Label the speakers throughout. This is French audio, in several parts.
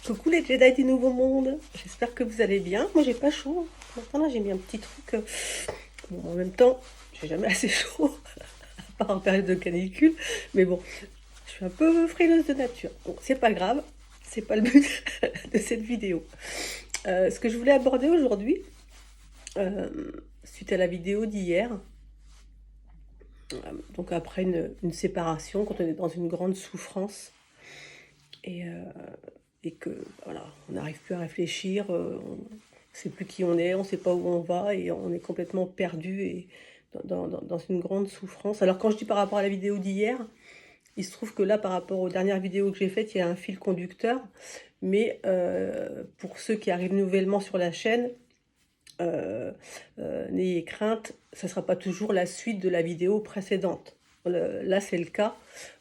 Speaker 1: Coucou les Jedi du Nouveau Monde, j'espère que vous allez bien. Moi j'ai pas chaud. Maintenant là j'ai mis un petit truc. Bon, en même temps, j'ai jamais assez chaud, à part en période de canicule. Mais bon, je suis un peu frileuse de nature. Bon, c'est pas grave, c'est pas le but de cette vidéo. Ce que je voulais aborder aujourd'hui, euh, suite à la vidéo d'hier, donc après une séparation, quand on est dans une grande souffrance, et, euh, et que voilà, on n'arrive plus à réfléchir, on ne sait plus qui on est, on ne sait pas où on va et on est complètement perdu et dans une grande souffrance. Alors quand je dis par rapport à la vidéo d'hier, il se trouve que là par rapport aux dernières vidéos que j'ai faites, il y a un fil conducteur, mais pour ceux qui arrivent nouvellement sur la chaîne, n'ayez crainte, ça ne sera pas toujours la suite de la vidéo précédente. Là c'est le cas,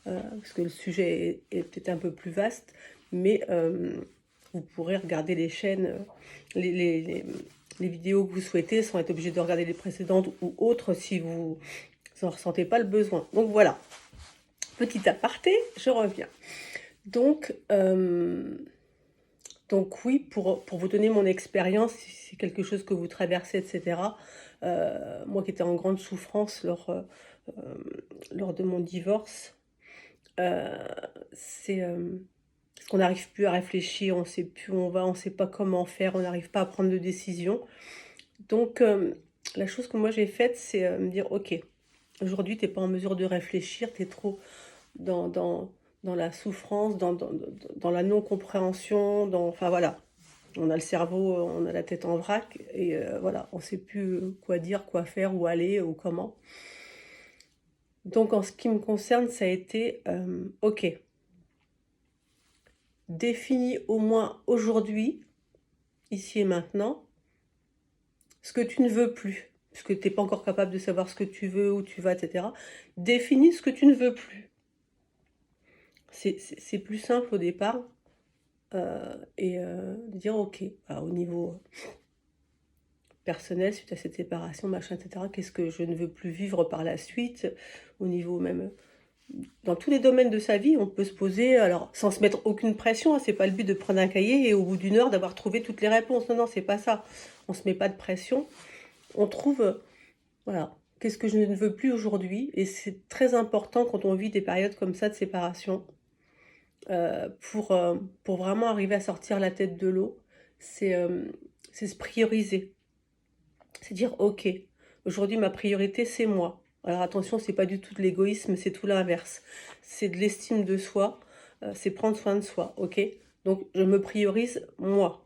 Speaker 1: parce que le sujet est peut-être un peu plus vaste, mais vous pourrez regarder les chaînes, les vidéos que vous souhaitez sans être obligé de regarder les précédentes ou autres si vous n'en ressentez pas le besoin. Donc voilà, petit aparté, je reviens. Donc, donc oui, pour vous donner mon expérience, si c'est quelque chose que vous traversez, etc. Moi qui étais en grande souffrance lors de mon divorce, c'est parce qu'on n'arrive plus à réfléchir, on ne sait plus où on va, on ne sait pas comment faire, on n'arrive pas à prendre de décision. Donc la chose que moi j'ai faite, c'est me dire, ok, aujourd'hui tu n'es pas en mesure de réfléchir, tu es trop dans la souffrance, dans la non-compréhension, enfin voilà. On a le cerveau, on a la tête en vrac, et voilà, on ne sait plus quoi dire, quoi faire, où aller, ou comment. Donc en ce qui me concerne, ça a été, ok, définis au moins aujourd'hui, ici et maintenant, ce que tu ne veux plus, parce que tu n'es pas encore capable de savoir ce que tu veux, où tu vas, etc. Définis ce que tu ne veux plus. C'est plus simple au départ, et de dire ok, au niveau personnel, suite à cette séparation, machin, etc., qu'est-ce que je ne veux plus vivre par la suite, au niveau même dans tous les domaines de sa vie, on peut se poser, alors sans se mettre aucune pression, hein, c'est pas le but de prendre un cahier et au bout d'une heure d'avoir trouvé toutes les réponses. Non, non, c'est pas ça. On se met pas de pression. On trouve, voilà, qu'est-ce que je ne veux plus aujourd'hui. Et c'est très important quand on vit des périodes comme ça de séparation, pour vraiment arriver à sortir la tête de l'eau. C'est se prioriser. C'est dire, ok, aujourd'hui ma priorité c'est moi. Alors attention, c'est pas du tout de l'égoïsme, c'est tout l'inverse. C'est de l'estime de soi, c'est prendre soin de soi, ok? Donc je me priorise moi,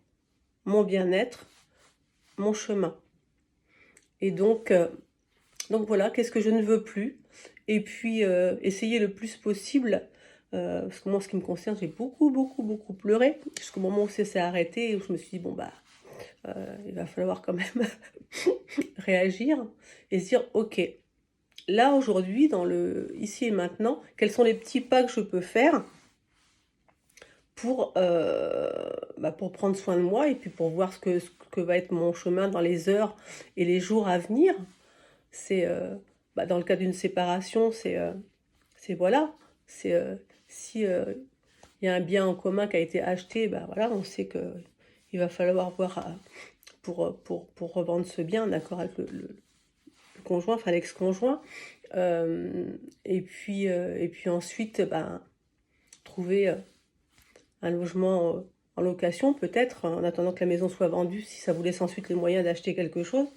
Speaker 1: mon bien-être, mon chemin. Et donc voilà, qu'est-ce que je ne veux plus? Et puis essayer le plus possible, parce que moi en ce qui me concerne, j'ai beaucoup, beaucoup, beaucoup pleuré, jusqu'au moment où ça s'est arrêté, où je me suis dit, bon bah, il va falloir quand même réagir et se dire, ok, là aujourd'hui, dans le ici et maintenant, quels sont les petits pas que je peux faire pour prendre soin de moi et puis pour voir ce que va être mon chemin dans les heures et les jours à venir. C'est dans le cas d'une séparation, c'est voilà, c'est si il y a un bien en commun qui a été acheté, voilà, on sait que il va falloir voir pour revendre ce bien en accord avec le conjoint, enfin l'ex-conjoint. Et puis ensuite, trouver un logement en location, peut-être, en attendant que la maison soit vendue, si ça vous laisse ensuite les moyens d'acheter quelque chose.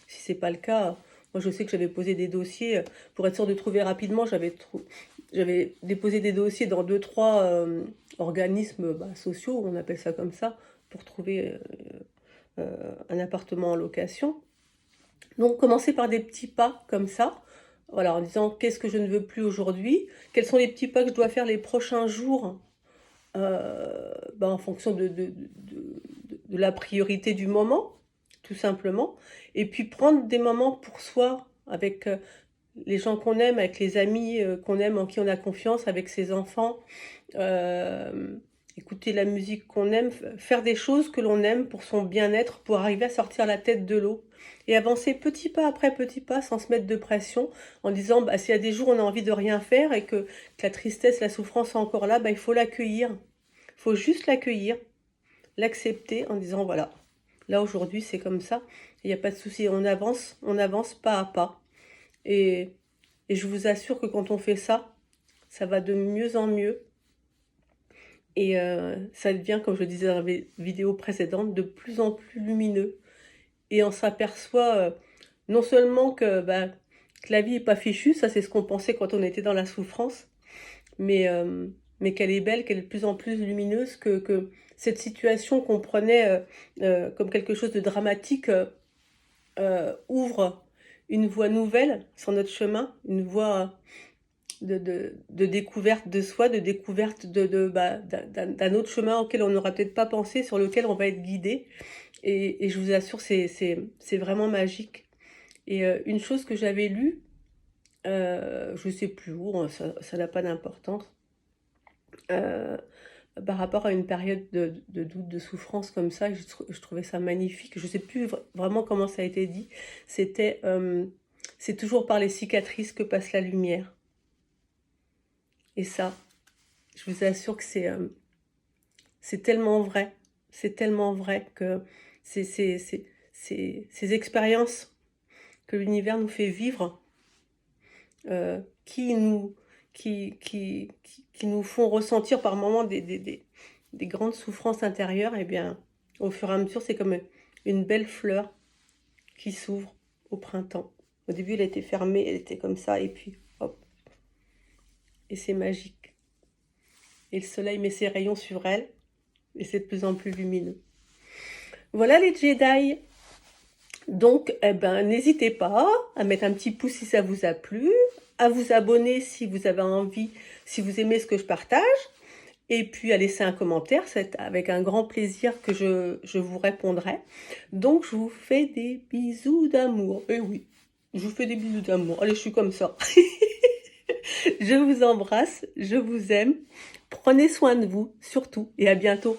Speaker 1: Si c'est pas le cas, moi je sais que j'avais posé des dossiers, pour être sûr de trouver rapidement, j'avais déposé des dossiers dans 2-3 organismes sociaux, on appelle ça comme ça, pour trouver un appartement en location. Donc commencer par des petits pas comme ça, voilà, en disant qu'est-ce que je ne veux plus aujourd'hui, quels sont les petits pas que je dois faire les prochains jours, en fonction de la priorité du moment, tout simplement, et puis prendre des moments pour soi, avec les gens qu'on aime, avec les amis qu'on aime, en qui on a confiance, avec ses enfants, écouter la musique qu'on aime, faire des choses que l'on aime pour son bien-être, pour arriver à sortir la tête de l'eau et avancer petit pas après petit pas sans se mettre de pression, en disant s'il y a des jours où on a envie de rien faire et que la tristesse, la souffrance est encore là, il faut l'accueillir. Il faut juste l'accueillir. l'accepter en disant, voilà, là aujourd'hui c'est comme ça, il n'y a pas de souci, on avance pas à pas. Et je vous assure que quand on fait ça, ça va de mieux en mieux. Et ça devient, comme je le disais dans la vidéo précédente, de plus en plus lumineux. Et on s'aperçoit non seulement que la vie n'est pas fichue, ça c'est ce qu'on pensait quand on était dans la souffrance, mais qu'elle est belle, qu'elle est de plus en plus lumineuse, que cette situation qu'on prenait comme quelque chose de dramatique ouvre une voie nouvelle sur notre chemin, une voie de découverte de soi, de découverte d'un autre chemin auquel on n'aura peut-être pas pensé, sur lequel on va être guidé. Et je vous assure, c'est vraiment magique. Et une chose que j'avais lue, je ne sais plus où, hein, ça n'a pas d'importance, par rapport à une période de doute, de souffrance comme ça, je trouvais ça magnifique. Je ne sais plus vraiment comment ça a été dit. C'était, c'est toujours par les cicatrices que passe la lumière. Et ça, je vous assure que c'est tellement vrai. C'est tellement vrai que ces expériences que l'univers nous fait vivre, qui nous font ressentir par moments des grandes souffrances intérieures, et bien, au fur et à mesure, c'est comme une belle fleur qui s'ouvre au printemps. Au début, elle était fermée, elle était comme ça, et puis, hop. Et c'est magique. Et le soleil met ses rayons sur elle, et c'est de plus en plus lumineux. Voilà les Jedi. Donc, eh ben, n'hésitez pas à mettre un petit pouce si ça vous a plu, à vous abonner si vous avez envie, si vous aimez ce que je partage, et puis à laisser un commentaire, c'est avec un grand plaisir que je vous répondrai. Donc, je vous fais des bisous d'amour. Eh oui, je vous fais des bisous d'amour. Allez, je suis comme ça. Je vous embrasse, je vous aime. Prenez soin de vous, surtout, et à bientôt.